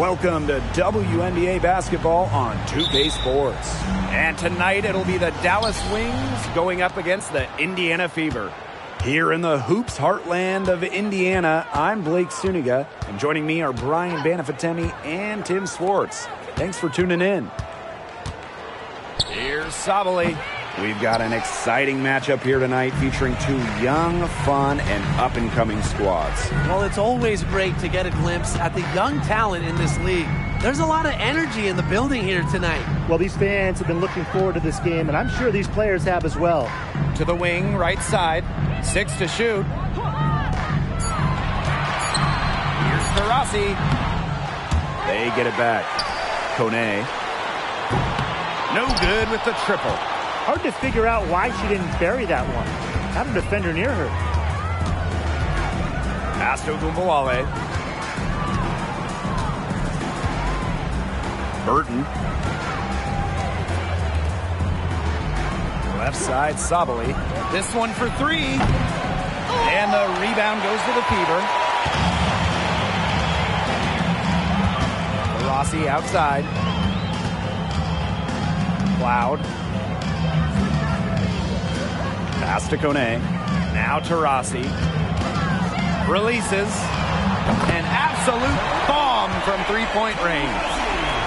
Welcome to WNBA basketball on 2K Sports. And tonight it'll be the Dallas Wings going up against the Indiana Fever. Here in the Hoops heartland of Indiana, I'm Blake Suniga, and joining me are Brian Banafitemi and Tim Swartz. Thanks for tuning in. Here's Sabali. We've got an exciting matchup here tonight featuring two young, fun, and up-and-coming squads. Well, it's always great to get a glimpse at the young talent in this league. There's a lot of energy in the building here tonight. Well, these fans have been looking forward to this game, and I'm sure these players have as well. To the wing, right side. 6 to shoot. Here's Taurasi. They get it back. Kone. No good with the triple. Hard to figure out why she didn't bury that one. Had a defender near her. Pass to Gumbawale. Burton. Left side, Sabali. This one for three. And the rebound goes to the Fever. Rossi outside. Cloud. Pass to Kone. Now to Rossi. Releases. An absolute bomb from three-point range.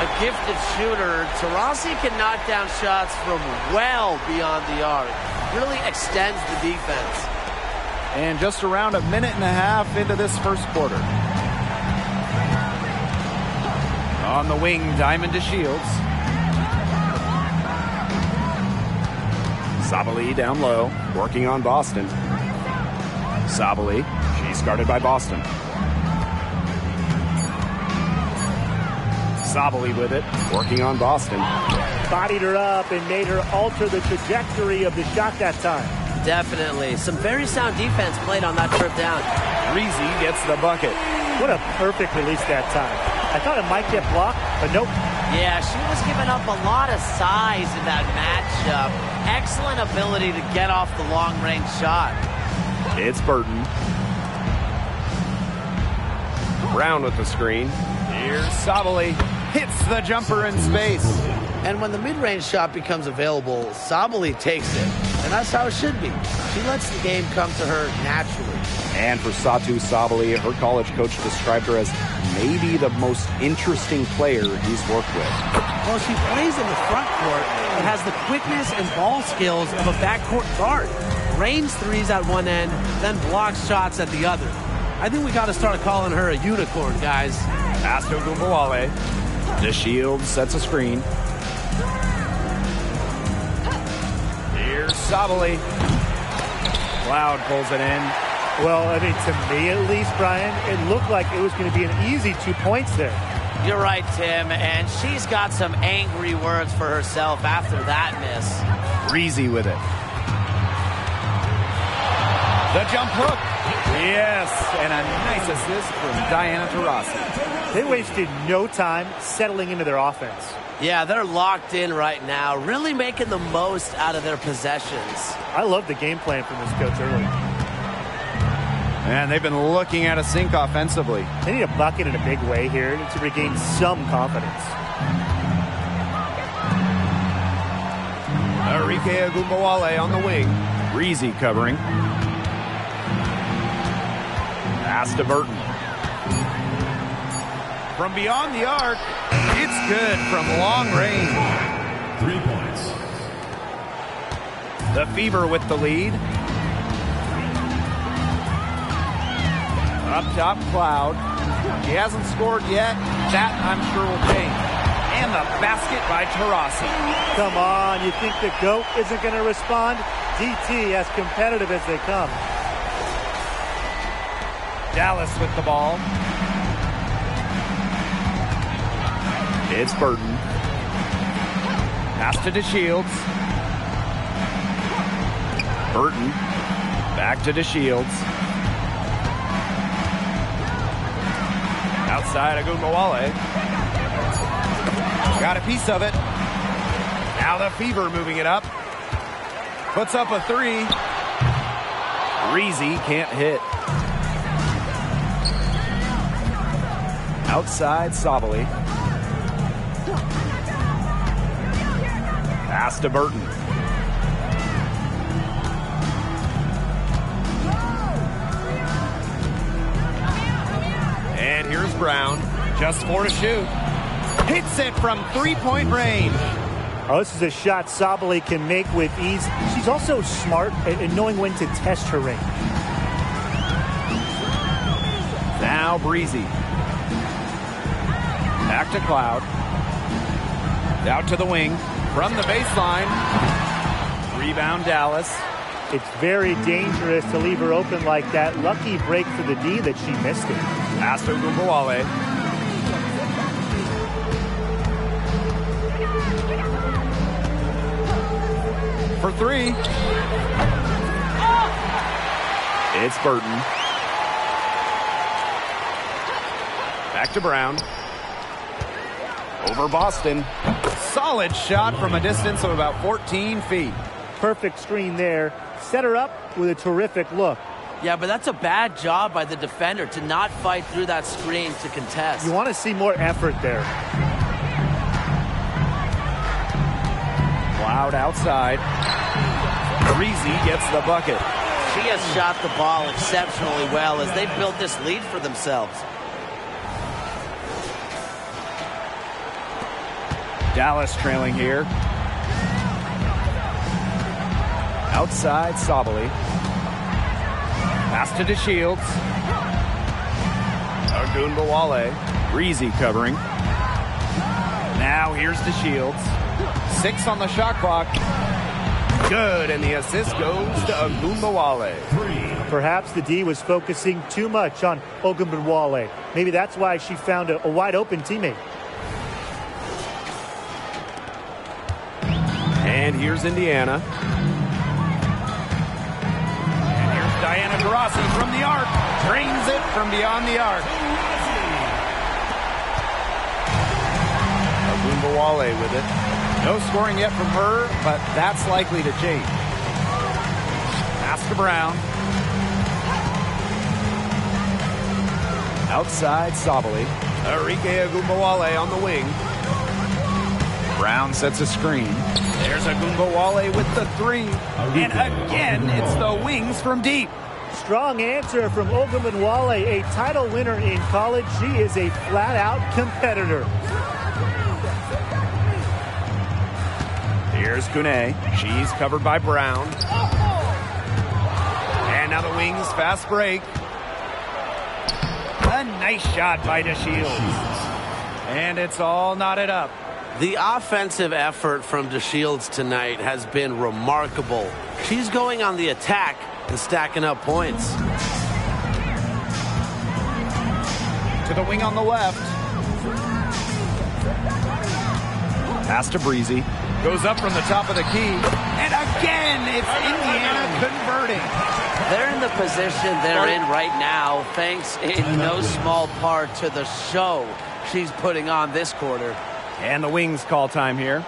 A gifted shooter. Taurasi can knock down shots from well beyond the arc. Really extends the defense. And just around a minute and a half into this first quarter. On the wing, Diamond to Shields. Sabali down low, working on Boston. Sabali, she's guarded by Boston. Sabali with it, working on Boston. Bodied her up and made her alter the trajectory of the shot that time. Definitely. Some very sound defense played on that trip down. Reezy gets the bucket. What a perfect release that time. I thought it might get blocked, but nope. Yeah, she was giving up a lot of size in that matchup. Excellent ability to get off the long-range shot. It's Burton. Brown with the screen. Here's Sabali. Hits the jumper in space. And when the mid-range shot becomes available, Sabali takes it. And that's how it should be. She lets the game come to her naturally. And for Satu Sabali, her college coach described her as maybe the most interesting player he's worked with. Well, she plays in the front court and has the quickness and ball skills of a backcourt guard. Rains threes at one end, then blocks shots at the other. I think we got to start calling her a unicorn, guys. Pass to Gumbawale. The Shield sets a screen. Here's Sabali. Cloud pulls it in. Well, I mean, to me at least, Brian, it looked like it was going to be an easy 2 points there. You're right, Tim, and she's got some angry words for herself after that miss. Reezy with it. The jump hook. Yes, and a nice assist from Diana Taurasi. They wasted no time settling into their offense. Yeah, they're locked in right now, really making the most out of their possessions. I love the game plan from this coach early. And they've been looking at a sink offensively. They need a bucket in a big way here to regain some confidence. Arike Agumbawale on the wing. Reezy covering. Pass to Burton. From beyond the arc, it's good from long range. 3 points. The Fever with the lead. Up top, Cloud. She hasn't scored yet. That, I'm sure, will change. And the basket by Taurasi. Come on, you think the GOAT isn't going to respond? DT as competitive as they come. Dallas with the ball. It's Burton. Pass to DeShields. Burton. Back to DeShields. Outside Agumbawale. Got a piece of it. Now the Fever moving it up. Puts up a three. Reezy can't hit. Outside, Sabali. Pass to Burton. And here's Brown. Just 4 to shoot. Hits it from three-point range. Oh, this is a shot Sabali can make with ease. She's also smart at knowing when to test her range. Now Breezy. Back to Cloud. Out to the wing. From the baseline. Rebound Dallas. It's very dangerous to leave her open like that. Lucky break for the D that she missed it. Pass to Gumbawale. For 3. It's Burton. Back to Brown. Over Boston. Solid shot from a distance of about 14 feet. Perfect screen there. Set her up with a terrific look. Yeah, but that's a bad job by the defender to not fight through that screen to contest. You want to see more effort there. Cloud outside. Breezy gets the bucket. She has shot the ball exceptionally well as they built this lead for themselves. Dallas trailing here. Outside, Sabali. Pass to DeShields. Ogunbowale. Breezy covering. Now here's DeShields. 6 on the shot clock. Good, and the assist goes to Ogunbowale. Perhaps the D was focusing too much on Ogunbowale. Maybe that's why she found a wide open teammate. And here's Indiana. And here's Diana Taurasi from the arc. Drains it from beyond the arc. Ogunbowale with it. No scoring yet from her, but that's likely to change. Pass to Brown. Outside, Sabali. Arike Ogunbowale on the wing. Brown sets a screen. There's Ogunbowale with the 3. And again, it's the wings from deep. Strong answer from Ogunbowale, a title winner in college. She is a flat-out competitor. Here's Kune. She's covered by Brown. And now the wings fast break. A nice shot by DeShields. And it's all knotted up. The offensive effort from DeShields tonight has been remarkable. She's going on the attack and stacking up points. To the wing on the left. Pass to Breezy. Goes up from the top of the key. And again, it's Indiana converting. They're in the position they're in right now, thanks in no small part to the show she's putting on this quarter. And the wings call time here.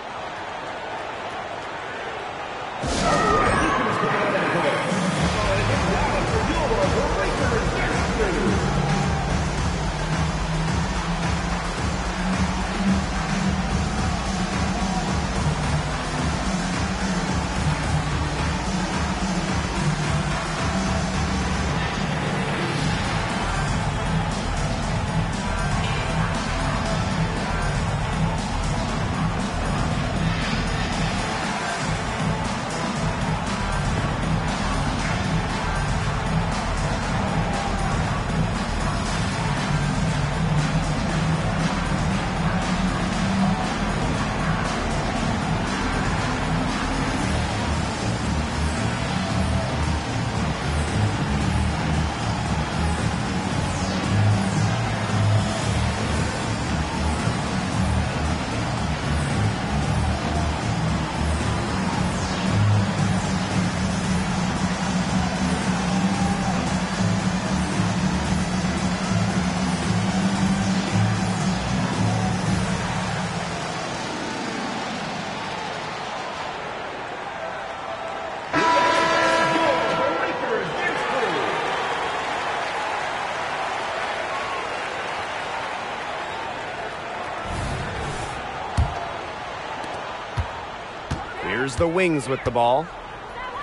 Here's the Wings with the ball.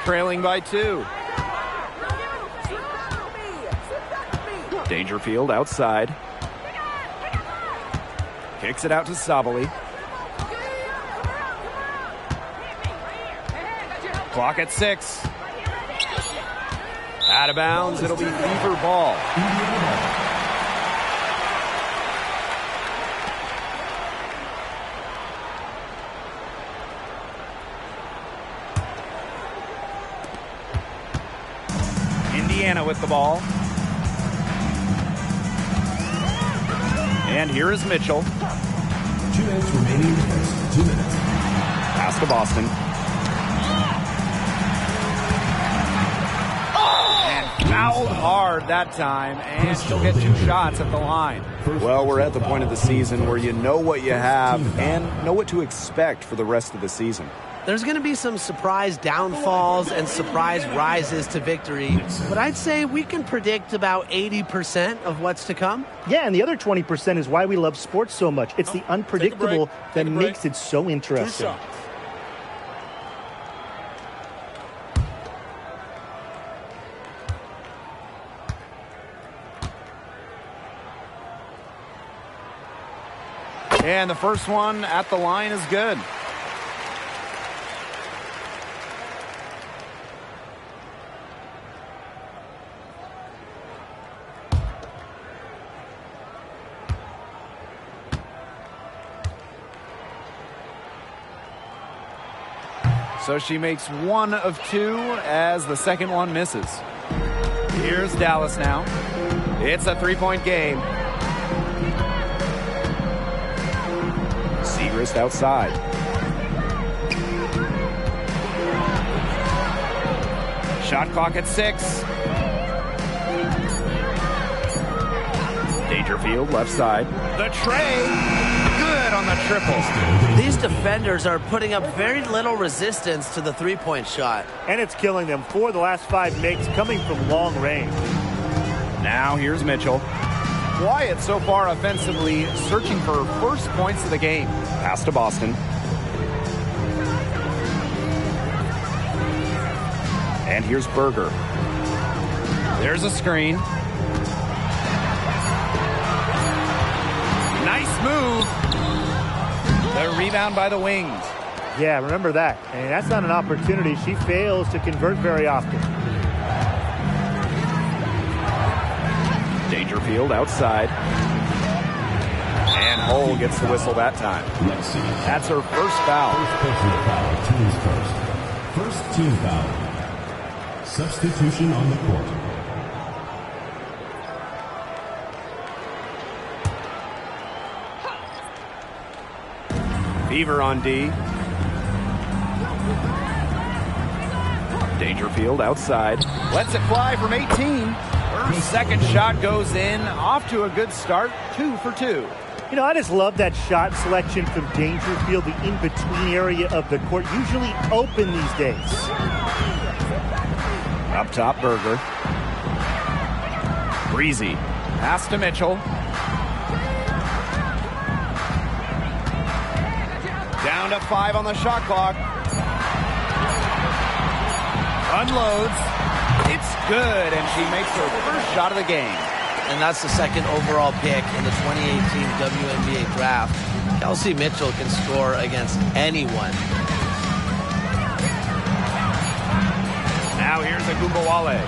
Trailing by 2. Dangerfield outside. Kicks it out to Sabali. Clock at 6. Out of bounds. It'll be Fever ball. Indiana with the ball. And here is Mitchell. 2 minutes remaining in the first. 2 minutes. Pass to Boston. And fouled hard that time, and she'll get 2 shots at the line. Well, we're at the point of the season where you know what you have and know what to expect for the rest of the season. There's going to be some surprise downfalls and surprise rises to victory, but I'd say we can predict about 80% of what's to come. Yeah, and the other 20% is why we love sports so much. It's the unpredictable that makes it so interesting. And the first one at the line is good. So she makes 1 of 2 as the second one misses. Here's Dallas now. It's a 3-point game. Segrist outside. Shot clock at 6. Dangerfield left side. The tray. Good on the triple. These defenders are putting up very little resistance to the 3-point shot. And it's killing them. 4 of the last 5 makes coming from long range. Now here's Mitchell. Quiet so far offensively, searching for first points of the game. Pass to Boston. And here's Berger. There's a screen. Nice move. The rebound by the Wings. Yeah, remember that. And that's not an opportunity. She fails to convert very often. Dangerfield outside. And Hull gets the whistle that time. That's her first foul. First team foul. Substitution on the court. Fever on D. Dangerfield outside. Lets it fly from 18. Her second shot goes in. Off to a good start. 2 for 2. You know, I just love that shot selection from Dangerfield, the in-between area of the court. Usually open these days. Up top, Berger. Breezy. Pass to Mitchell. Down to 5 on the shot clock. Unloads. It's good, and she makes her first shot of the game. And that's the second overall pick in the 2018 WNBA draft. Kelsey Mitchell can score against anyone. Now here's Agumbawale.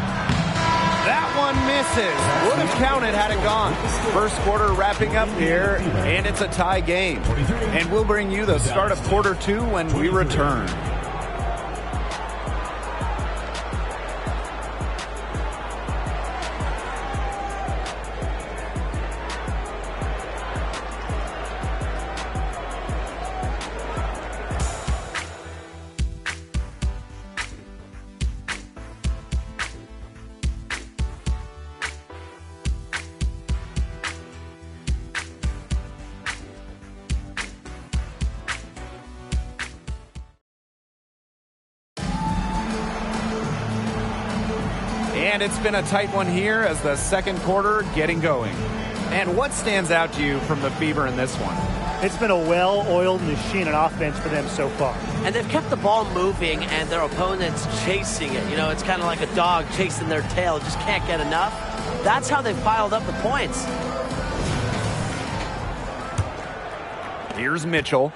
That one misses. Would have counted had it gone. First quarter wrapping up here, and it's a tie game. And we'll bring you the start of quarter 2 when we return. And it's been a tight one here as the second quarter getting going. And what stands out to you from the Fever in this one? It's been a well-oiled machine on offense for them so far. And they've kept the ball moving and their opponents chasing it. You know, it's kind of like a dog chasing their tail, just can't get enough. That's how they've piled up the points. Here's Mitchell.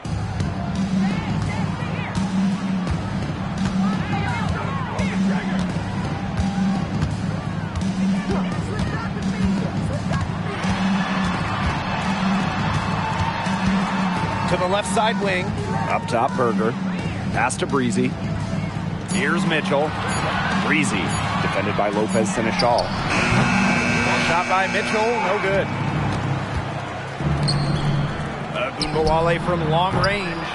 To the left side wing. Up top, Berger. Pass to Breezy. Here's Mitchell. Breezy, defended by Lopez Seneschal. Shot by Mitchell, no good. Ogunbowale from long range.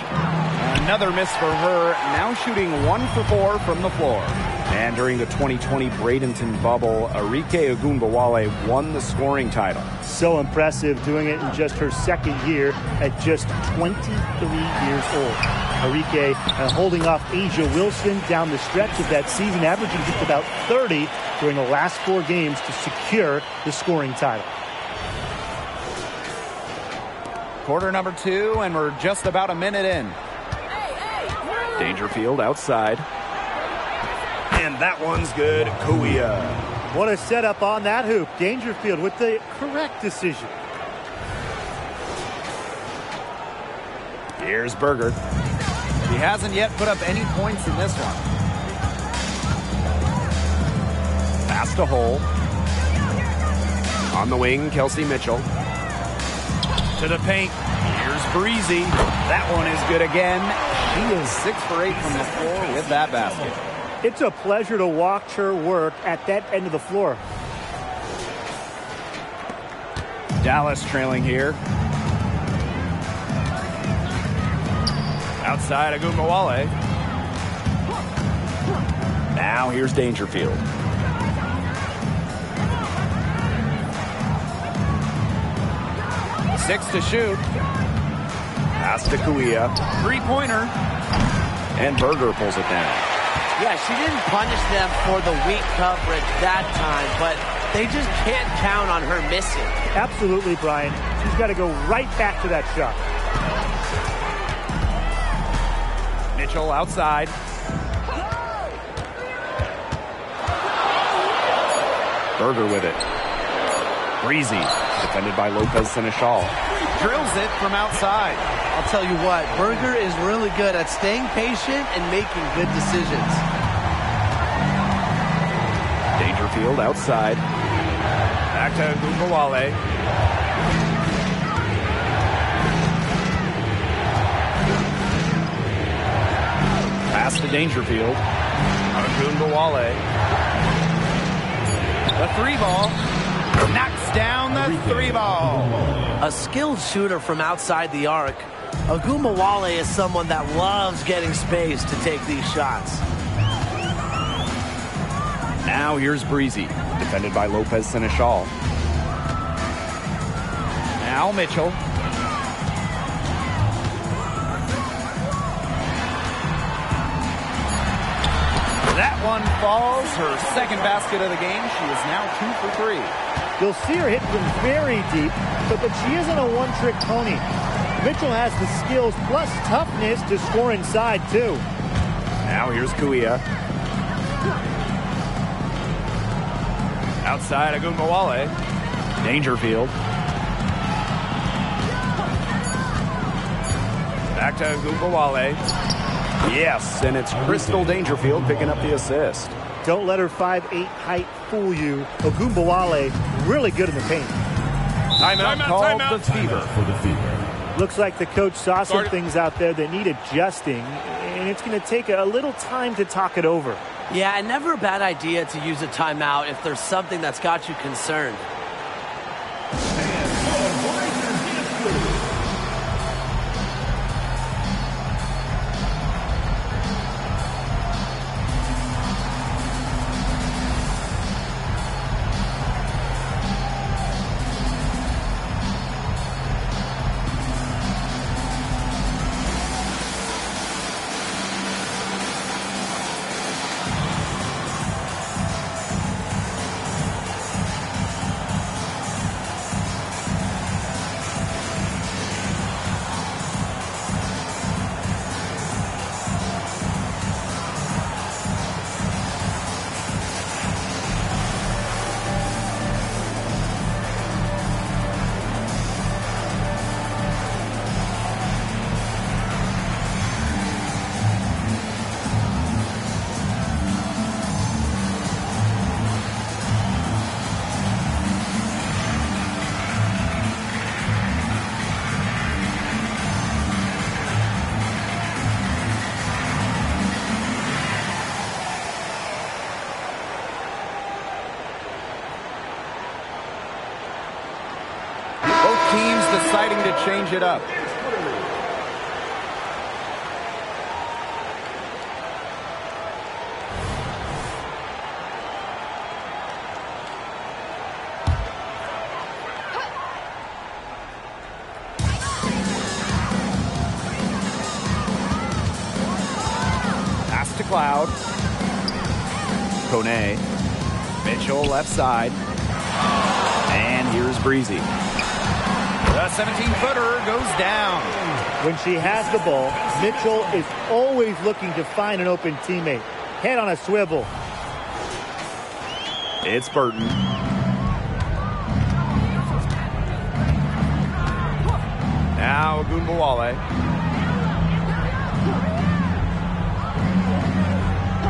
Another miss for her. Now shooting 1 for 4 from the floor. And during the 2020 Bradenton bubble, Arike Ogunbowale won the scoring title. So impressive, doing it in just her second year at just 23 years old. Arike holding off Asia Wilson down the stretch of that season, averaging just about 30 during the last 4 games to secure the scoring title. Quarter number 2, and we're just about a minute in. Dangerfield outside. And that one's good. Kuia. What a setup on that hoop. Dangerfield with the correct decision. Here's Berger. He hasn't yet put up any points in this one. Pass to Hole. On the wing, Kelsey Mitchell. To the paint. Here's Breezy. That one is good again. She is 6 for 8 from the floor with that basket. It's a pleasure to watch her work at that end of the floor. Dallas trailing here. Outside Ogunbowale. Now here's Dangerfield. Six to shoot. Pass to Kuia. Three-pointer. And Berger pulls it down. Yeah, she didn't punish them for the weak coverage that time, but they just can't count on her missing. Absolutely, Brian. She's got to go right back to that shot. Mitchell outside. Berger with it. Breezy, defended by Lopez Seneschal. Drills it from outside. I'll tell you what, Berger is really good at staying patient and making good decisions. Dangerfield outside. Back to Ogunbowale. Pass to Dangerfield. Ogunbowale. The 3-ball. Knocks down the 3-ball. A skilled shooter from outside the arc. Ogunbowale is someone that loves getting space to take these shots. Now here's Breezy, defended by Lopez Seneschal. Now Mitchell. That one falls. Her second basket of the game. She is now 2 for 3. You'll see her hit from very deep, but she isn't a one-trick pony. Mitchell has the skills plus toughness to score inside, too. Now here's Kuia. Outside Ogunbowale. Dangerfield. Back to Ogunbowale. Yes, and it's Crystal Dangerfield picking up the assist. Don't let her 5'8" height fool you. Ogunbowale really good in the paint. Timeout called the Fever. For the Fever. Looks like the coach saw some things out there that need adjusting, and it's going to take a little time to talk it over. Yeah, and never a bad idea to use a timeout if there's something that's got you concerned. deciding to change it up. Pass to Cloud. Kone. Mitchell left side. And here's Breezy. The 17-footer goes down. When she has the ball, Mitchell is always looking to find an open teammate. Head on a swivel. It's Burton. Now Ogunbowale.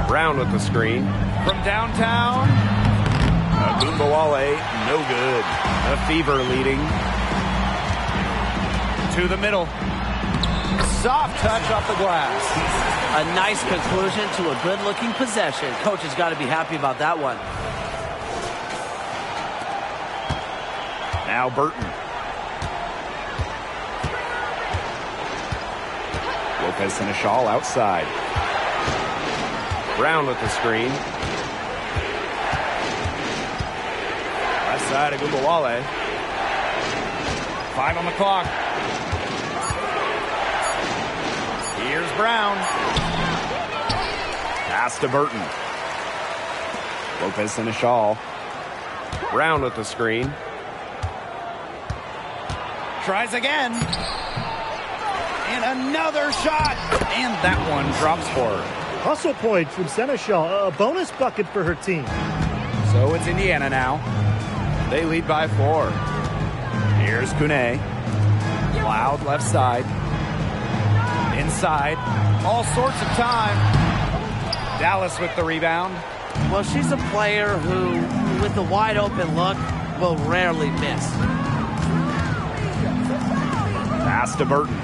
Brown with the screen. From downtown. Ogunbowale, no good. The Fever leading. To the middle. Soft touch off the glass. A nice conclusion to a good-looking possession. Coach has got to be happy about that one. Now Burton. Lopez Seneschal outside. Brown with the screen. Left side of Ogunbowale. 5 on the clock. Here's Brown. Pass to Burton. Lopez Seneschal. Brown with the screen. Tries again. And another shot. And that one drops for her. Hustle point from Seneschal. A bonus bucket for her team. So it's Indiana now. They lead by 4. Here's Kone. Cloud left side. Inside. All sorts of time. Dallas with the rebound. Well, she's a player who, with the wide open look, will rarely miss. Pass to Burton.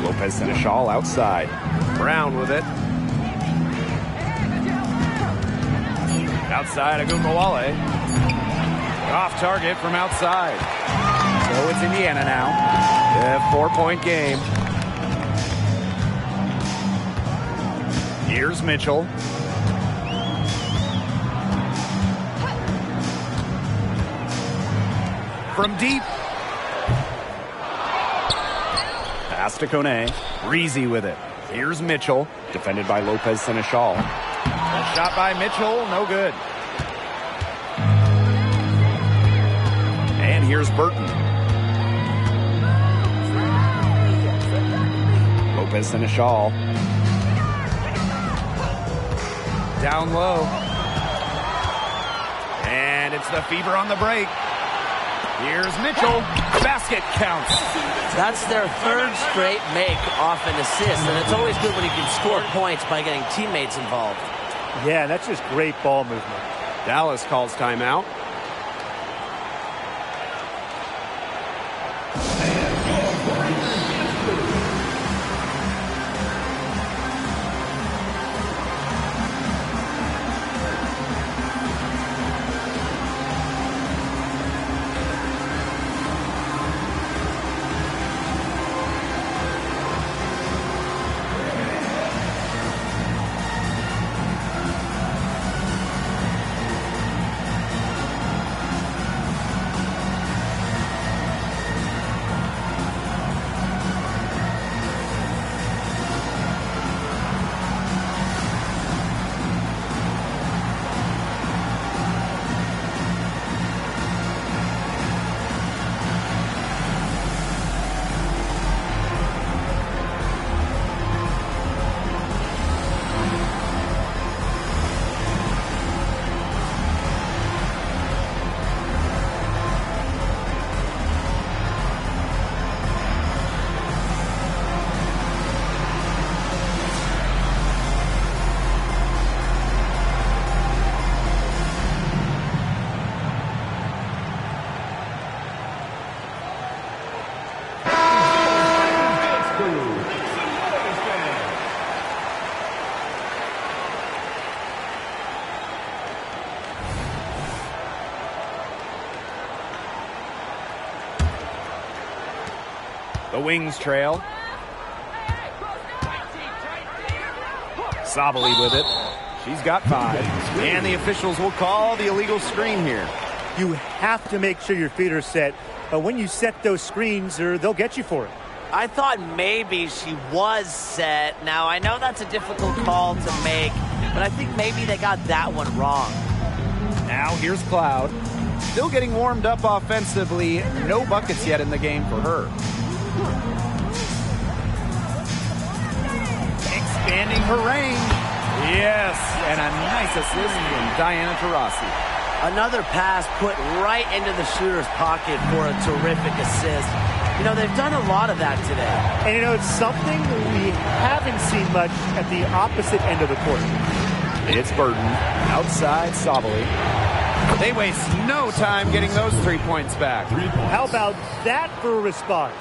Lopez Seneschal outside. Brown with it. Outside Ogunbowale. Off target from outside. So it's Indiana now. A 4-point game. Here's Mitchell. From deep. Pass to Kone. Breezy with it. Here's Mitchell. Defended by Lopez Seneschal. A shot by Mitchell. No good. And here's Burton. Lopez Seneschal. Down low. And it's the Fever on the break. Here's Mitchell. Basket counts. That's their third straight make off an assist, and it's always good when you can score points by getting teammates involved. Yeah, that's just great ball movement. Dallas calls timeout. The Wings trail. Sabali with it. She's got 5. And the officials will call the illegal screen here. You have to make sure your feet are set. When you set those screens, or they'll get you for it. I thought maybe she was set. Now, I know that's a difficult call to make, but I think maybe they got that one wrong. Now here's Cloud. Still getting warmed up offensively. No buckets yet in the game for her. Expanding her range. Yes, and a nice assist from Diana Taurasi. Another pass put right into the shooter's pocket for a terrific assist. You know, they've done a lot of that today. And, you know, it's something we haven't seen much at the opposite end of the court. It's Burton. Outside Sabali. They waste no time getting those 3 points back. How about that for a response?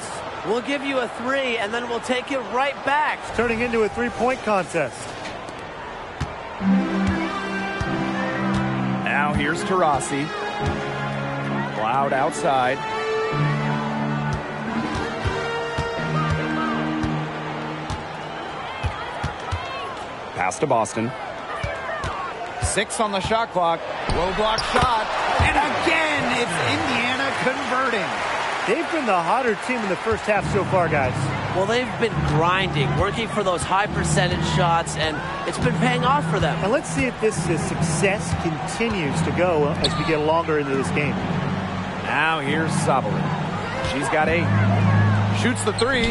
We'll give you a 3, and then we'll take it right back. It's turning into a 3-point contest. Now here's Taurasi. Cloud outside. Pass to Boston. 6 on the shot clock. Low block shot. And again, it's Indiana converting. They've been the hotter team in the first half so far, guys. Well, they've been grinding, working for those high percentage shots, and it's been paying off for them. And let's see if this success continues to go as we get longer into this game. Now here's Sabali. She's got 8. Shoots the 3.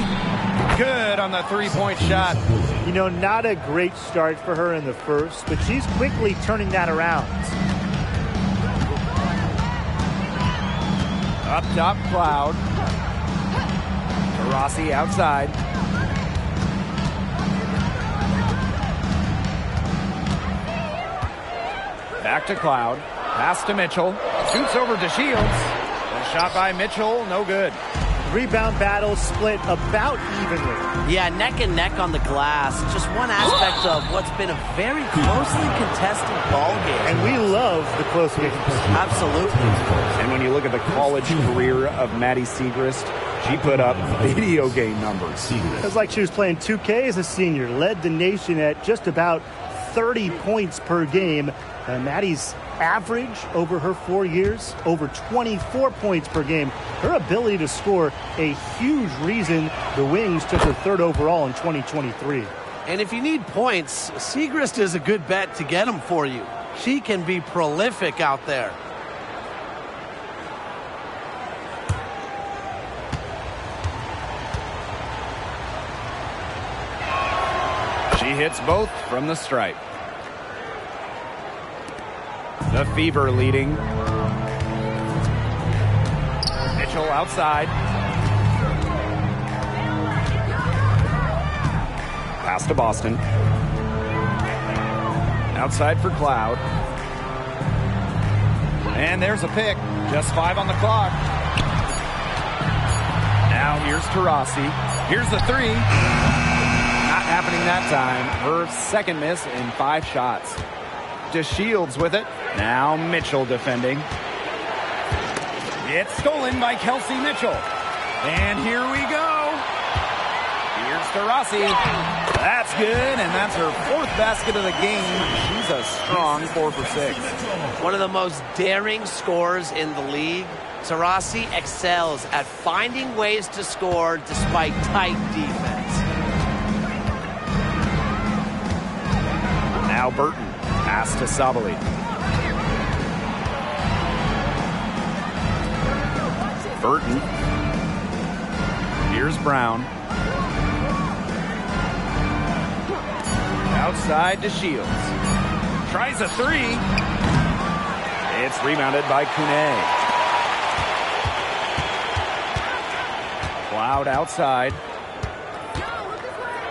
Good on the 3-point shot. You know, not a great start for her in the first, but she's quickly turning that around. Up top, Cloud. Taurasi outside. Back to Cloud. Pass to Mitchell. Shoots over to Shields. The shot by Mitchell, no good. Rebound battle split about evenly. Yeah, neck and neck on the glass. Just one aspect of what's been a very closely contested ball game. And we love the close game. Absolutely. And when you look at the college career of Maddie Siegrist, she put up video game numbers. It was like she was playing 2K as a senior. Led the nation at just about 30 points per game. Maddie's average over her 4 years, over 24 points per game. Her ability to score, a huge reason the Wings took her 3rd overall in 2023. And if you need points, Siegrist is a good bet to get them for you. She can be prolific out there. She hits both from the stripe. The Fever leading. Mitchell outside. Pass to Boston. Outside for Cloud. And there's a pick. Just 5 on the clock. Now here's Taurasi. Here's the 3. Not happening that time. Her 2nd miss in 5 shots. Shields with it. Now Mitchell defending. It's stolen by Kelsey Mitchell. And here we go. Here's Taurasi. That's good, and that's her 4th basket of the game. She's a strong 4 for 6. One of the most daring scorers in the league. Taurasi excels at finding ways to score despite tight defense. Now Burton. Pass to Sabali. Burton. Here's Brown. Outside to Shields. Tries a 3. It's rebounded by Kune. Cloud outside.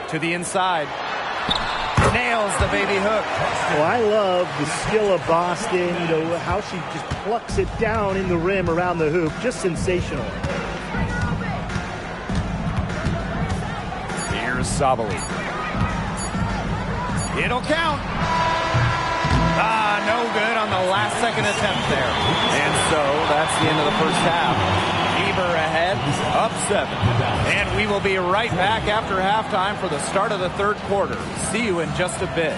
To the inside. Nails the baby hook. Well, I love the skill of Boston, you know, how she just plucks it down in the rim around the hoop. Just sensational. Here's Sabali. It'll count. No good on the last second attempt there. And so that's the end of the first half. Fever ahead, up 7. And we will be right back after halftime for the start of the third quarter. See you in just a bit.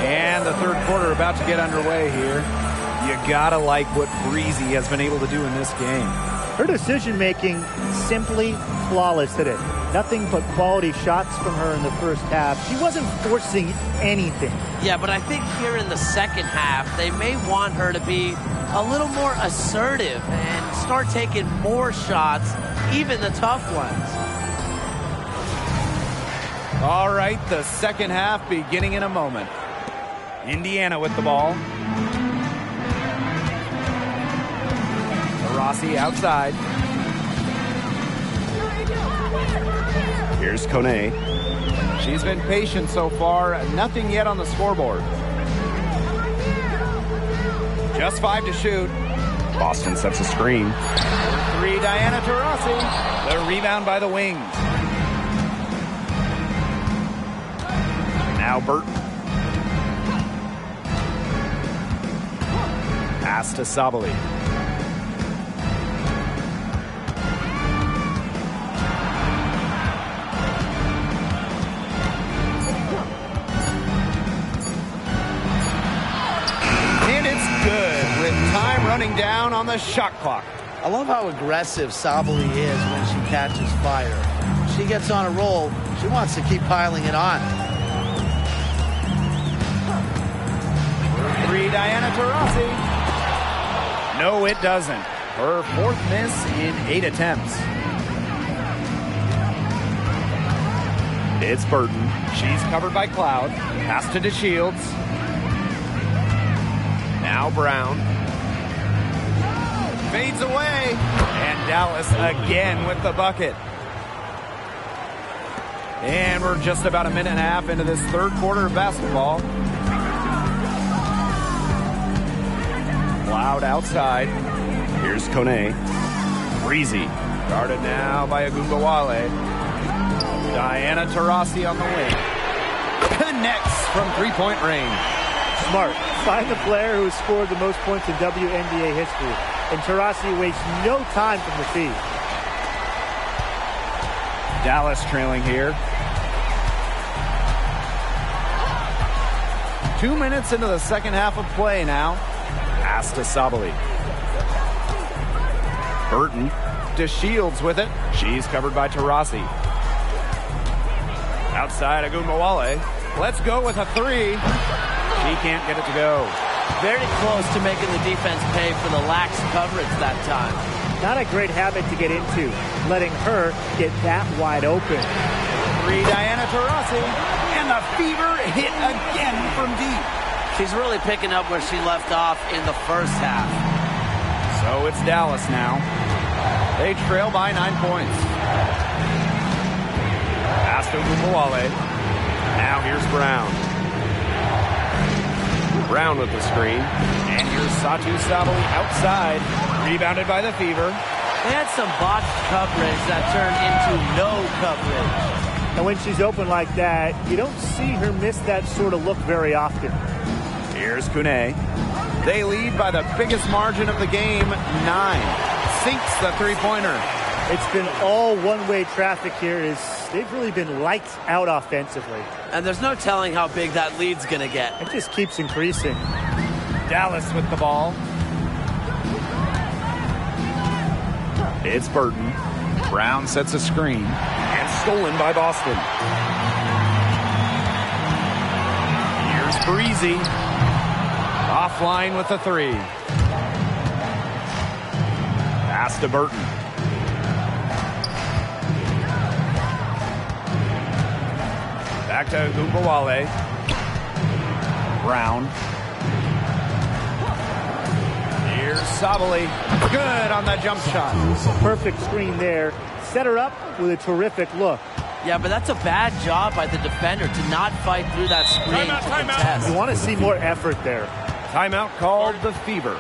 And the third quarter about to get underway here. You gotta like what Breezy has been able to do in this game. Her decision-making simply flawless today. Nothing but quality shots from her in the first half. She wasn't forcing anything. Yeah, but I think here in the second half, they may want her to be a little more assertive and start taking more shots, even the tough ones. All right, the second half beginning in a moment. Indiana with the ball. Rossi outside. Here's Kone. She's been patient so far. Nothing yet on the scoreboard. Just 5 to shoot. Boston sets a screen. For 3, Diana Taurasi. The rebound by the wings. Now Burton. Pass to Sabali. And it's good with time running down on the shot clock. I love how aggressive Sabali is when she catches fire. When she gets on a roll, she wants to keep piling it on. 3, Diana Taurasi. No, it doesn't. Her 4th miss in 8 attempts. It's Burton. She's covered by Cloud. Pass to DeShields. Now Brown. Fades away. And Dallas again with the bucket. And we're just about a minute and a half into this third quarter of basketball. Cloud outside. Here's Kone. Breezy. Guarded now by Agungawale. Diana Taurasi on the wing. connects from three-point range. Smart. Find the player who has scored the most points in WNBA history. And Taurasi wastes no time from the feed. Dallas trailing here. 2 minutes into the second half of play now. Pass to Sabali. Burton to Shields with it. She's covered by Taurasi. Outside Agunmawale. Let's go with a three. She can't get it to go. Very close to making the defense pay for the lax coverage that time. Not a great habit to get into, letting her get that wide open. Three, Diana Taurasi. And the Fever hit again from deep. She's really picking up where she left off in the first half. So it's Dallas now. They trail by 9 points. Pass to Agunmawale. Now here's Brown. Brown with the screen. And here's Satu Sabali outside. Rebounded by the Fever. They had some botched coverage that turned into no coverage. And when she's open like that, you don't see her miss that sort of look very often. Here's Kune. They lead by the biggest margin of the game, 9. Sinks the three-pointer. It's been all one-way traffic here. They've really been lights out offensively. And there's no telling how big that lead's going to get. It just keeps increasing. Dallas with the ball. It's Burton. Brown sets a screen. And stolen by Boston. Here's Breezy. Offline with the three. Pass to Burton. Back to Agunmawale. Brown. Here's Sabali. Good on that jump shot. Perfect screen there. Set her up with a terrific look. Yeah, but that's a bad job by the defender to not fight through that screen to contest. You want to see more effort there. Timeout called the Fever.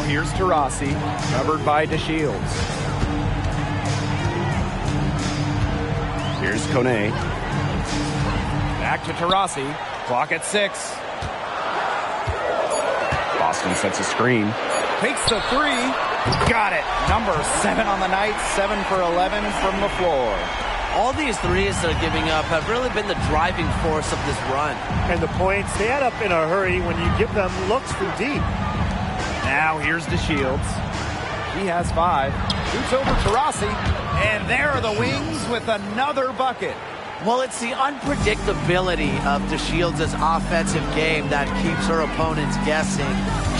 Here's Taurasi, covered by DeShields. Here's Kone. Back to Taurasi. Clock at 6. Boston sets a screen. Takes the three. Got it. Number 7 on the night. 7 for 11 from the floor. All these threes they're giving up have really been the driving force of this run. And the points, they add up in a hurry when you give them looks from deep. Now here's DeShields. He has 5. Shoots over Taurasi. And there are the Wings with another bucket. Well, it's the unpredictability of DeShields' offensive game that keeps her opponents guessing.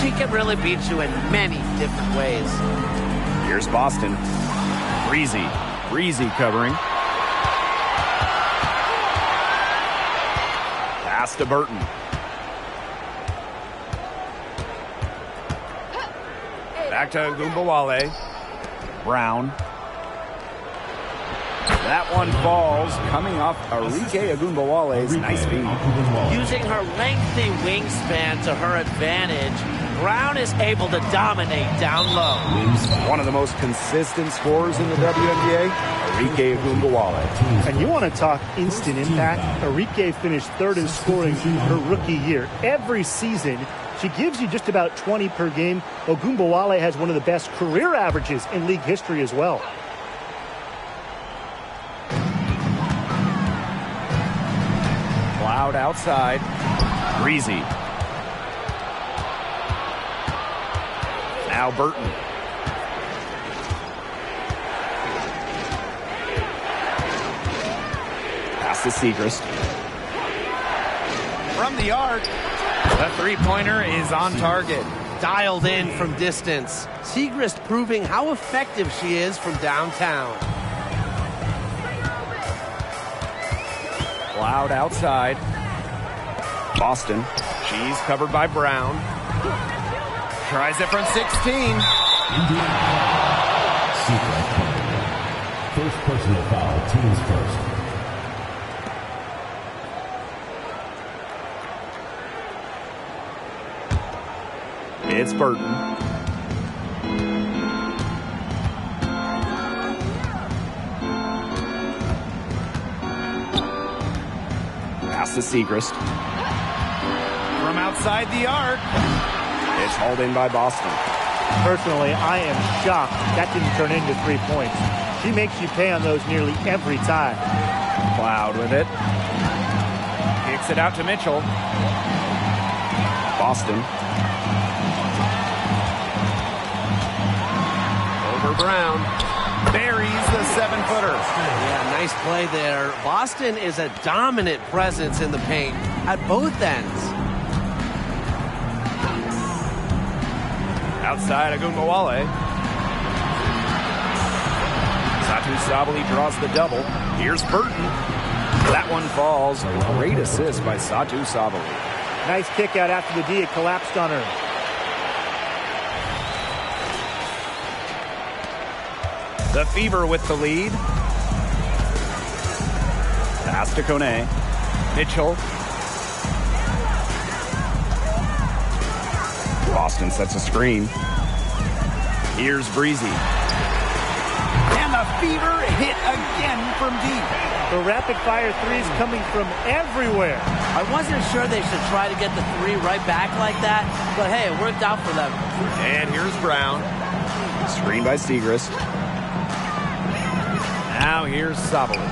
She can really beat you in many different ways. Here's Boston. Breezy covering. Pass to Burton. Back to Gumbawale. Brown. That one falls, coming off Arike Ogunbowale's nice feed. Using her lengthy wingspan to her advantage, Brown is able to dominate down low. One of the most consistent scorers in the WNBA, Arike Ogunbowale. And you want to talk instant impact? Arike finished third in scoring her rookie year. Every season, she gives you just about 20 per game. Ogunbowale has one of the best career averages in league history as well. Cloud outside. Breezy. Now Burton. Pass to Segrist. From the arc. The three-pointer is on target. Dialed in from distance. Segrist proving how effective she is from downtown. Cloud outside. Boston. She's covered by Brown. Tries it from 16. First personal foul, teams first. It's Burton. Pass to Segrist. From outside the arc. It's hauled in by Boston. Personally, I am shocked that didn't turn into 3 points. She makes you pay on those nearly every time. Cloud with it. Kicks it out to Mitchell. Boston. Over Brown. Buries the 7-footer. Yeah, nice play there. Boston is a dominant presence in the paint at both ends. Outside Ogunbowale. Satu Sabali draws the double. Here's Burton. That one falls. Great assist by Satu Sabali. Nice kick out after the D. It collapsed on her. The Fever with the lead. Pass to Kone. Mitchell. Boston sets a screen. Here's Breezy. And the Fever hit again from deep. The rapid-fire threes coming from everywhere. I wasn't sure they should try to get the three right back like that, but hey, it worked out for them. And here's Brown. Screen by Segrist. Now here's Sabali.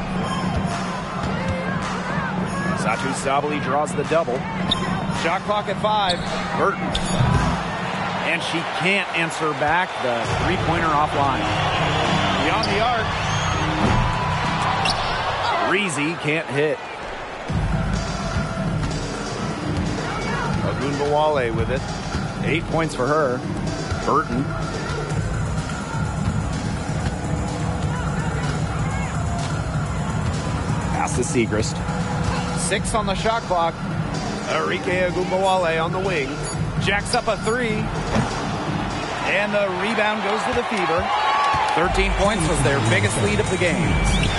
Satu Sabali draws the double. Shot clock at 5. Burton. And she can't answer back the three-pointer offline. Beyond the arc. Breezy can't hit. Ogunbowale with it. 8 points for her. Burton. Pass to Segrist. 6 on the shot clock. Arike Ogunbowale on the wing. Jacks up a 3. And the rebound goes to the Fever. 13 points was their biggest lead of the game.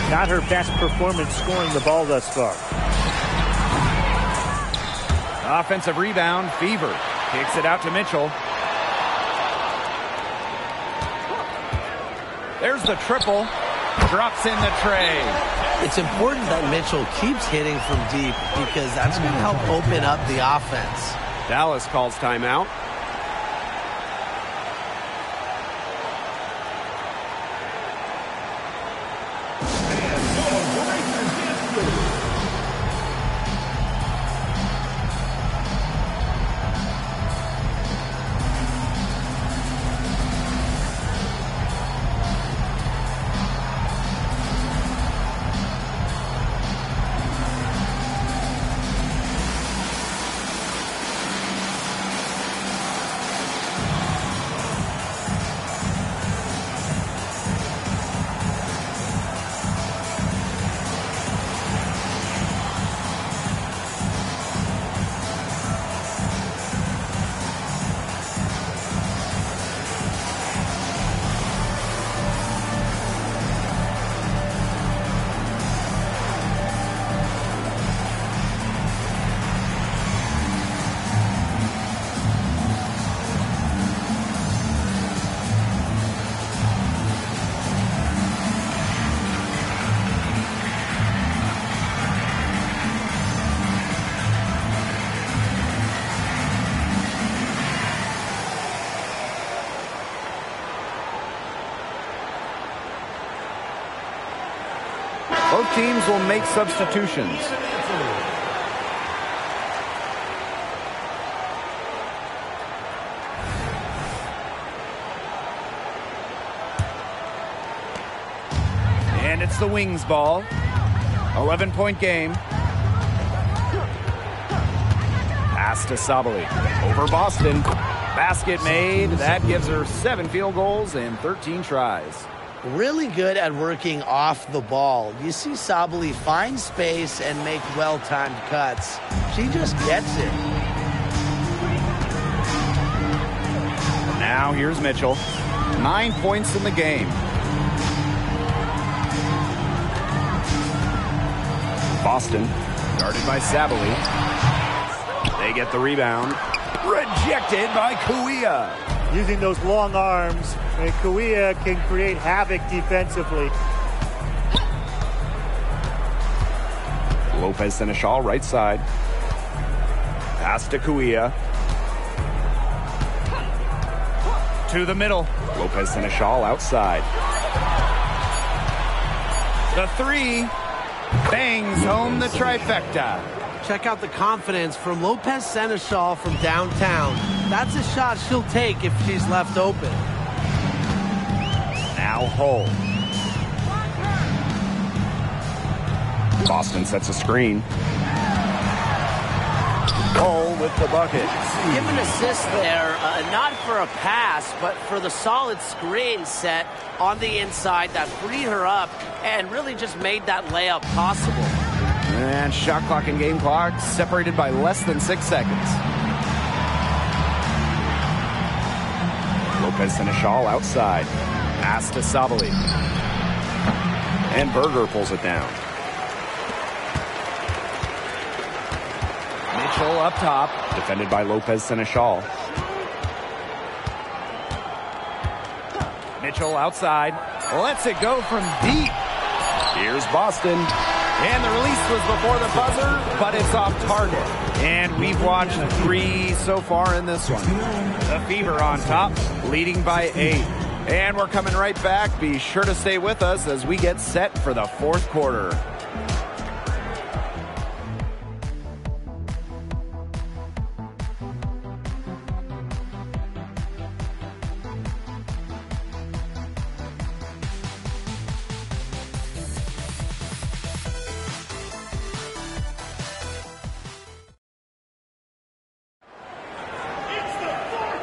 Not her best performance scoring the ball thus far. Offensive rebound, Fever. Kicks it out to Mitchell. There's the triple. Drops in the tray. It's important that Mitchell keeps hitting from deep because that's going to help open up the offense. Dallas calls timeout. Both teams will make substitutions. And it's the Wings ball. 11-point game. Pass to Sabali. Over Boston. Basket made. That gives her 7 field goals and 13 tries. Really good at working off the ball. You see Sabali find space and make well-timed cuts. She just gets it. Now here's Mitchell. 9 points in the game. Boston, guarded by Sabali. They get the rebound. Rejected by Kuia. Using those long arms, and Kuia can create havoc defensively. Lopez Seneschal, right side. Pass to Kuia. To the middle. Lopez Seneschal outside. The 3 bangs home the trifecta. Check out the confidence from Lopez Seneschal from downtown. That's a shot she'll take if she's left open. Now Hull. Boston sets a screen. Hull with the bucket. Give an assist there, not for a pass, but for the solid screen set on the inside that freed her up and really just made that layup possible. And shot clock and game clock separated by less than 6 seconds. Lopez Seneschal outside. Pass to Sabali. And Berger pulls it down. Mitchell up top. Defended by Lopez Seneschal. Mitchell outside. Lets it go from deep. Here's Boston. And the release was before the buzzer, but it's off target. And we've watched 3 so far in this one. The Fever on top, leading by 8. And we're coming right back. Be sure to stay with us as we get set for the 4th quarter.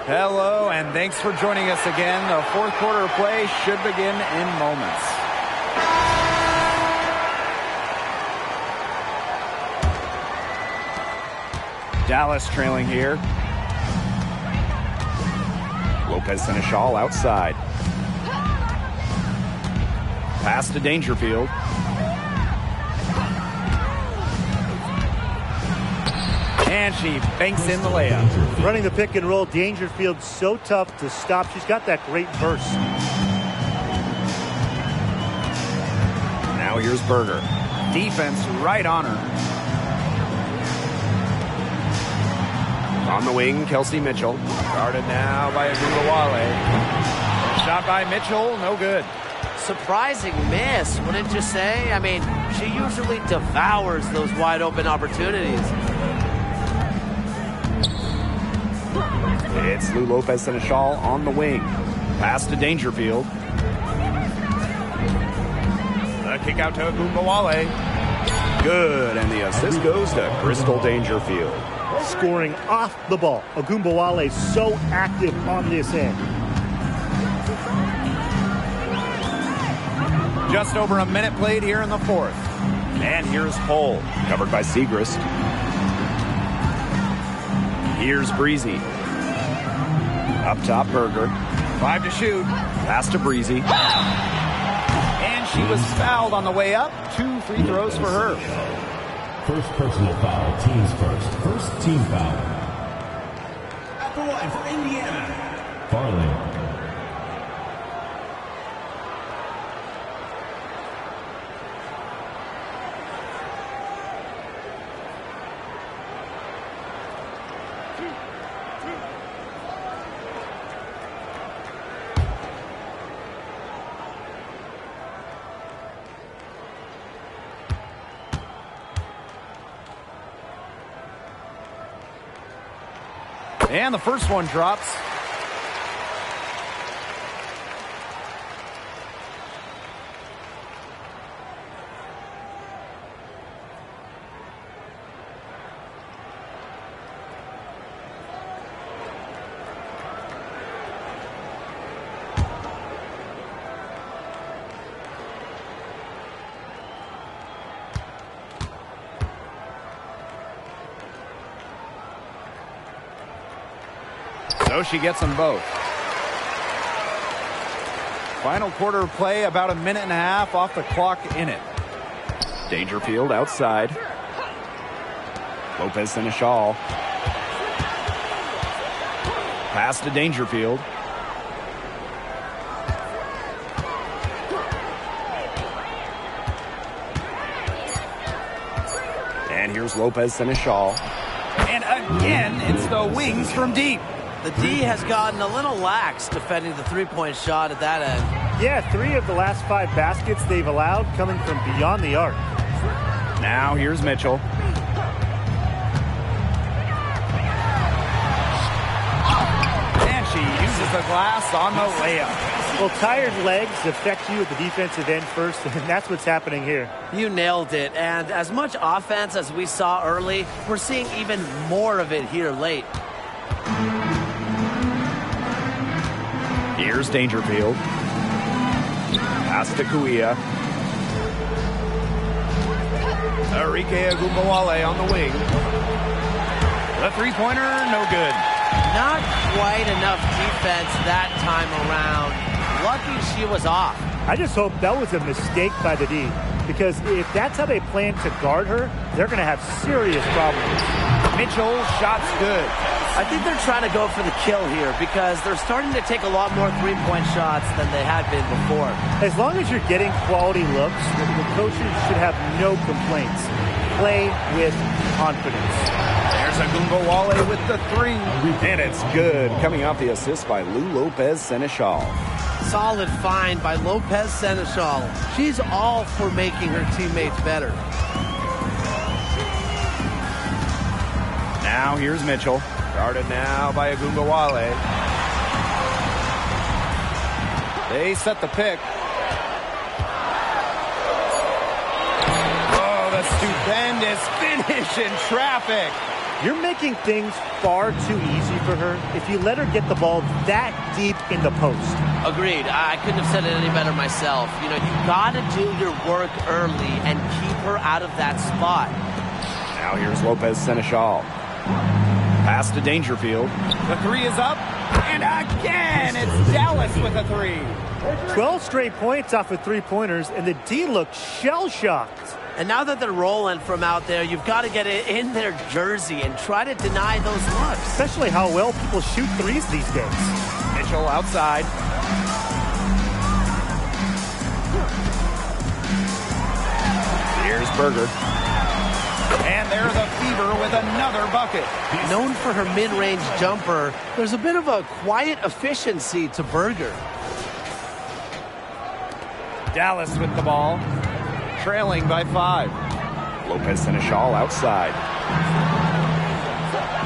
Hello, and thanks for joining us again. The 4th quarter play should begin in moments. Dallas trailing here. Lopez Seneschal outside. Pass to Dangerfield. And she banks in the layup. Running the pick and roll, Dangerfield so tough to stop. She's got that great burst. Now here's Berger. Defense right on her. On the wing, Kelsey Mitchell. Guarded now by Agumbawale. Shot by Mitchell, no good. Surprising miss, wouldn't you say? I mean, she usually devours those wide open opportunities. It's Lou Lopez Seneschal on the wing. Pass to Dangerfield. The kick out to Agumbawale. Good, and the assist goes to Crystal Dangerfield. Scoring off the ball. Agumbawale so active on this end. Just over a minute played here in the 4th. And here's Hull, covered by Segrist. Here's Breezy. Up top, Berger. 5 to shoot. Pass to Breezy. And she was fouled on the way up. 2 free throws for her. First personal foul, teams first. First team foul. At the line for Indiana, Farley. And the first one drops. So she gets them both. Final quarter of play, about a minute and a half off the clock in it. Dangerfield outside. Lopez Seneschal. Pass to Dangerfield. And here's Lopez Seneschal. And again, it's the wings from deep. The D has gotten a little lax defending the three-point shot at that end. Yeah, 3 of the last 5 baskets they've allowed coming from beyond the arc. Now here's Mitchell. And she uses the glass on the layup. Well, tired legs affect you at the defensive end first, and that's what's happening here. You nailed it. And as much offense as we saw early, we're seeing even more of it here late. Here's Dangerfield. Pass to Kuia. Arike Agumbawale on the wing. The three-pointer, no good. Not quite enough defense that time around. Lucky she was off. I just hope that was a mistake by the D, because if that's how they plan to guard her, they're going to have serious problems. Mitchell, shots good. I think they're trying to go for the kill here because they're starting to take a lot more three-point shots than they had been before. As long as you're getting quality looks, the coaches should have no complaints. Play with confidence. There's Agumbawale with the three. And it's good. Coming off the assist by Lou Lopez Seneschal. Solid find by Lopez Seneschal. She's all for making her teammates better. Now here's Mitchell. Guarded now by Agumbawale. They set the pick. Oh, the stupendous finish in traffic. You're making things far too easy for her if you let her get the ball that deep in the post. Agreed. I couldn't have said it any better myself. You know, you got to do your work early and keep her out of that spot. Now here's Lopez Seneschal. Pass to Dangerfield. The three is up. And again, it's Dallas with a three. 12 straight points off of three-pointers, and the D looks shell-shocked. And now that they're rolling from out there, you've got to get it in their jersey and try to deny those looks. Especially how well people shoot threes these days. Mitchell outside. Here's Berger. And there's the Fever with another bucket. Known for her mid-range jumper, there's a bit of a quiet efficiency to Berger. Dallas with the ball. Trailing by 5. Lopez Seneschal outside.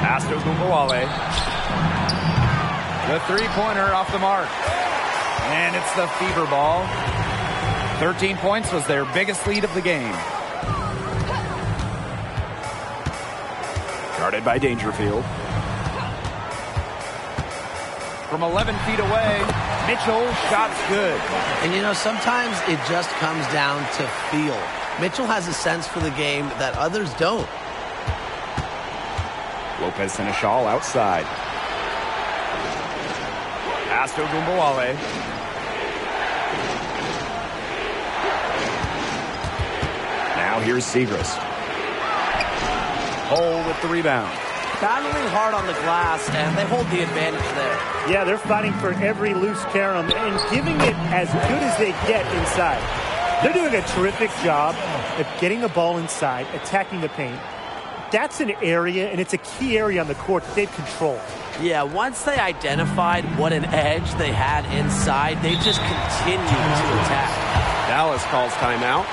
Pass to Agumbawale. The three-pointer off the mark. And it's the Fever ball. 13 points was their biggest lead of the game. Guarded by Dangerfield. From 11 feet away, Mitchell, shots good. And you know, sometimes it just comes down to feel. Mitchell has a sense for the game that others don't. Lopez Seneschal outside. Pass to Agumbawale. Now here's Segrist. Hole with the rebound. Battling hard on the glass, and they hold the advantage there. Yeah, they're fighting for every loose carom and giving it as good as they get inside. They're doing a terrific job of getting the ball inside, attacking the paint. That's an area, and it's a key area on the court that they've controlled. Yeah, once they identified what an edge they had inside, they just continued to attack. Dallas calls timeout.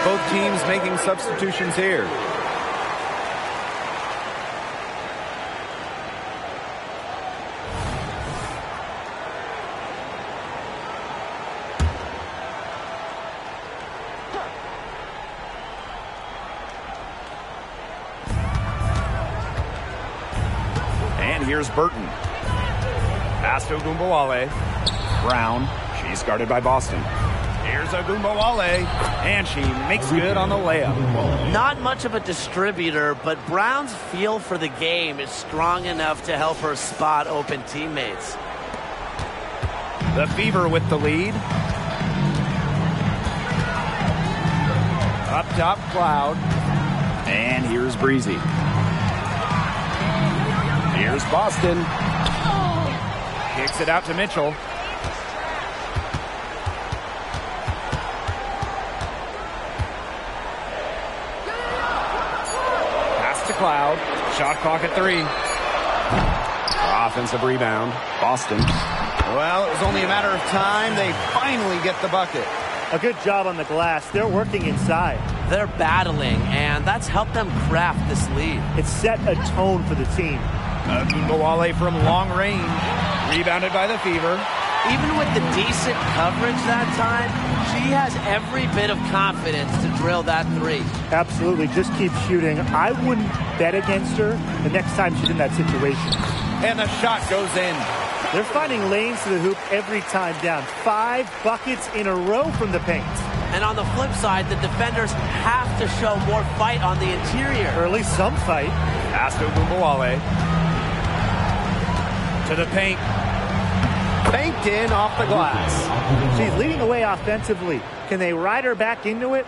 both teams making substitutions here. And here's Burton. Pass to Ogunbowale. Brown. She's guarded by Boston. Here's Ogunbowale, and she makes good on the layup. Not much of a distributor, but Brown's feel for the game is strong enough to help her spot open teammates. The Fever with the lead. Up top, Cloud. And here's Breezy. Here's Boston. Kicks it out to Mitchell. Cloud. Shot clock at 3. Offensive rebound. Boston. Well, it was only a matter of time. They finally get the bucket. A good job on the glass. They're working inside. They're battling, and that's helped them craft this lead. It set a tone for the team. Ogunbowale from long range. Rebounded by the Fever. Even with the decent coverage that time, she has every bit of confidence to drill that 3. Absolutely. Just keep shooting. I wouldn't bet against her the next time she's in that situation. And the shot goes in. They're finding lanes to the hoop every time down. 5 buckets in a row from the paint. And on the flip side, the defenders have to show more fight on the interior. Or at least some fight. Pass to Ogunbowale. To the paint. Banked in off the glass. She's leading the way offensively. Can they ride her back into it?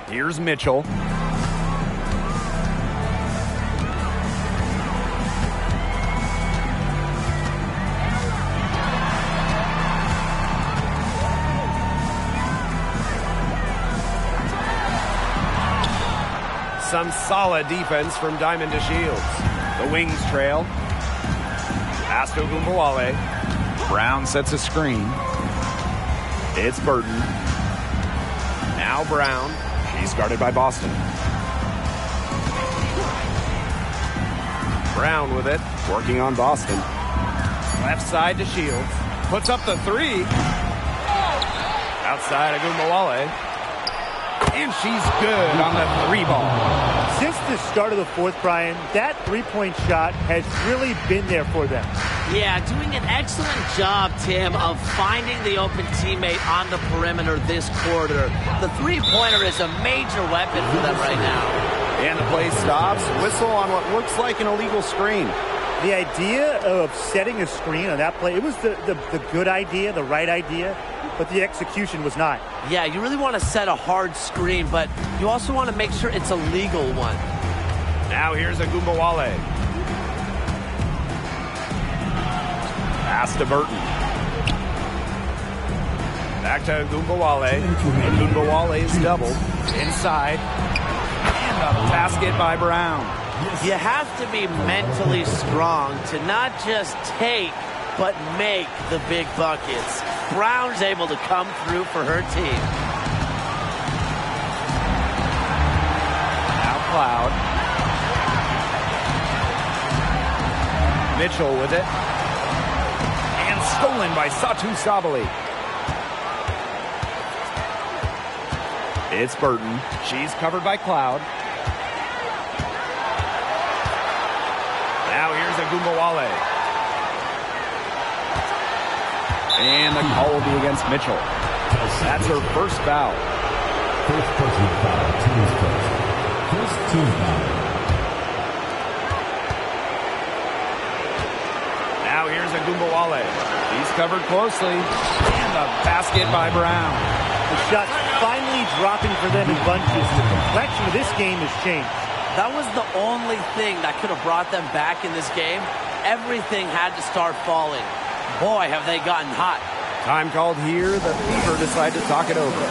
Here's Mitchell. Some solid defense from Diamond to Shields. The wings trail. Pass to Ogunbowale. Brown sets a screen. It's Burton. Now Brown. She's guarded by Boston. Brown with it. Working on Boston. Left side to Shields. Puts up the 3. Outside Ogunbowale. And she's good on the 3 ball. Since the start of the 4th, Brian, that 3-point shot has really been there for them. Yeah, doing an excellent job, Tim, of finding the open teammate on the perimeter this quarter. The 3-pointer is a major weapon for them right now. And the play stops. Whistle on what looks like an illegal screen. The idea of setting a screen on that play, it was the good idea, the right idea, but the execution was not. Yeah, you really want to set a hard screen, but you also want to make sure it's a legal one. Now here's Ogunbowale. Pass to Burton. Back to Ogunbowale. Ogunbowale is doubled. Inside. And a basket by Brown. You have to be mentally strong to not just take, but make the big buckets. Brown's able to come through for her team. Now Cloud. Mitchell with it. And stolen by Satu Sabali. It's Burton. She's covered by Cloud. Now here's Ogunbowale. And the call will be against Mitchell. That's her first foul. First personal foul, team's first. First team foul. Now here's Ogunbowale. He's covered closely. And the basket by Brown. The shot's finally dropping for them in bunches. The complexion of this game has changed. That was the only thing that could have brought them back in this game. Everything had to start falling. Boy, have they gotten hot. Time called here. The Fever decide to talk it over.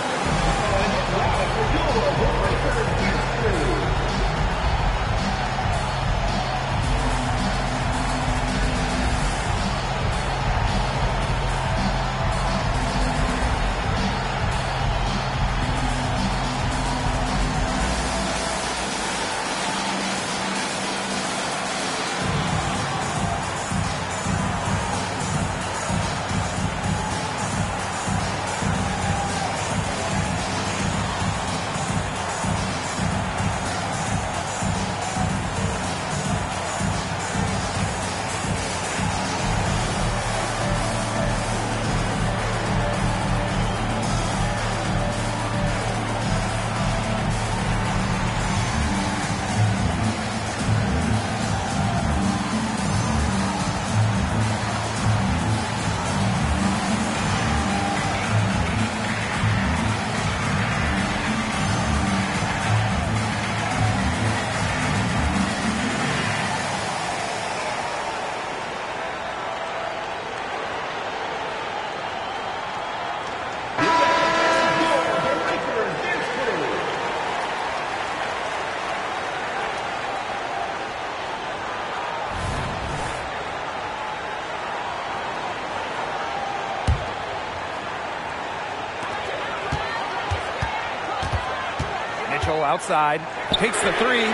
Mitchell outside, takes the three.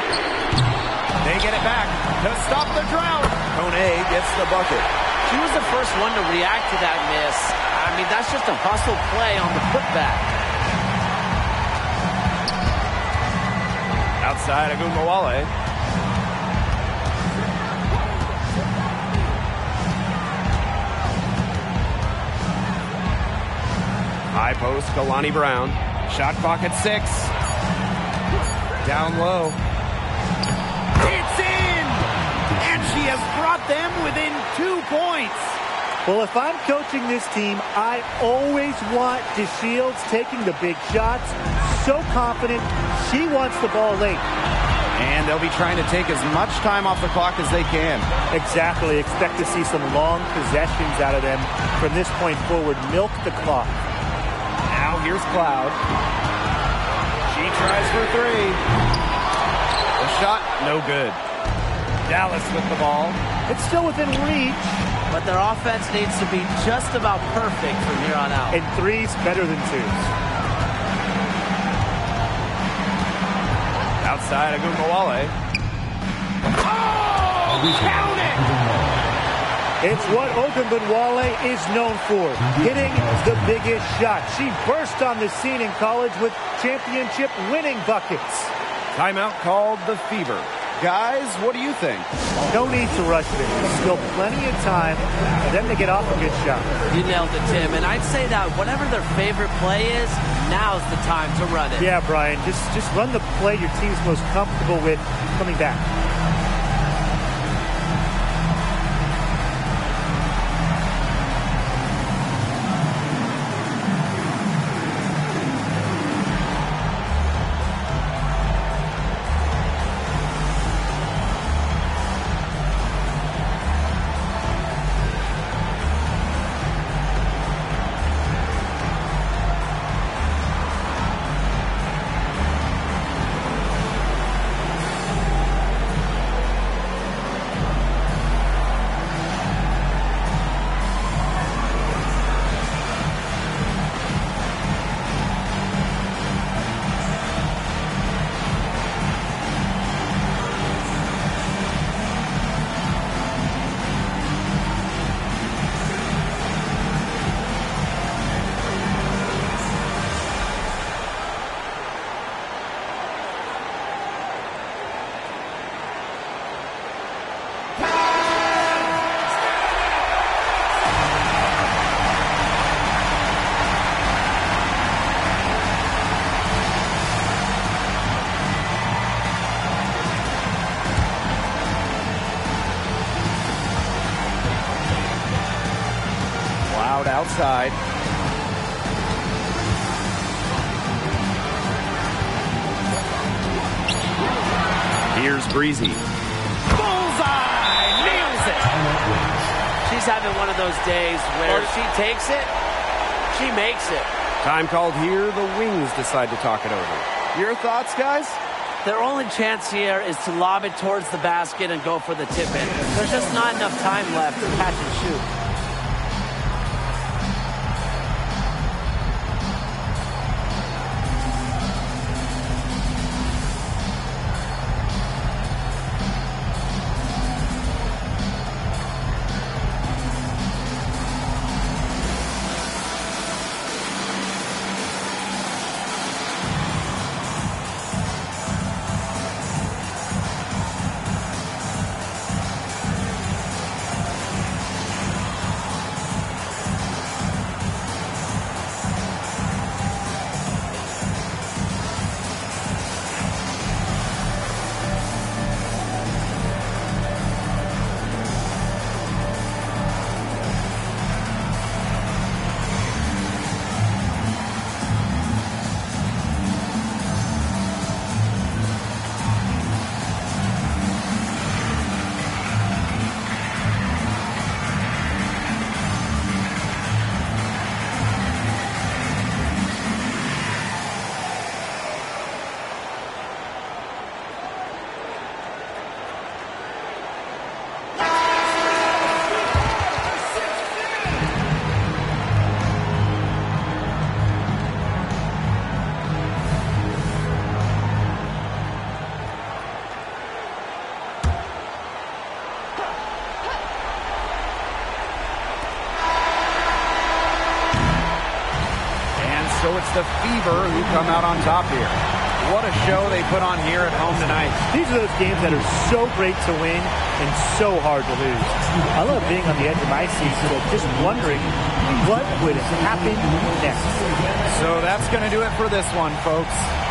They get it back to stop the drought. Kone gets the bucket. She was the first one to react to that miss. I mean, that's just a hustle play on the putback. Outside Agumbawale. High post, Kalani Brown. Shot clock at 6. Down low. It's in! And she has brought them within 2 points. Well, if I'm coaching this team, I always want DeShields taking the big shots. So confident. She wants the ball late. And they'll be trying to take as much time off the clock as they can. Exactly. Expect to see some long possessions out of them from this point forward. Milk the clock. Now here's Cloud. She tries for 3. The shot, no good. Dallas with the ball. It's still within reach. But their offense needs to be just about perfect from here on out. And 3's better than 2's. Outside Agumbawale. Oh! Count it! It's what Ogunbowale is known for, hitting the biggest shot. She burst on the scene in college with championship-winning buckets. Timeout called the Fever. Guys, what do you think? No need to rush it. Still plenty of time for them to get off a good shot. You nailed it, Tim. And I'd say that whatever their favorite play is, now's the time to run it. Yeah, Brian, just run the play your team's most comfortable with coming back. Outside. Here's Breezy. Bullseye! Nails it! She's having one of those days where she takes it, she makes it. Time called here. The Wings decide to talk it over. Your thoughts, guys? Their only chance here is to lob it towards the basket and go for the tip-in. There's just not enough time left to catch and shoot. it's the Fever who come out on top here. What a show they put on here at home tonight. These are those games that are so great to win and so hard to lose. I love being on the edge of my seat, just wondering what would happen next. So that's going to do it for this one, folks.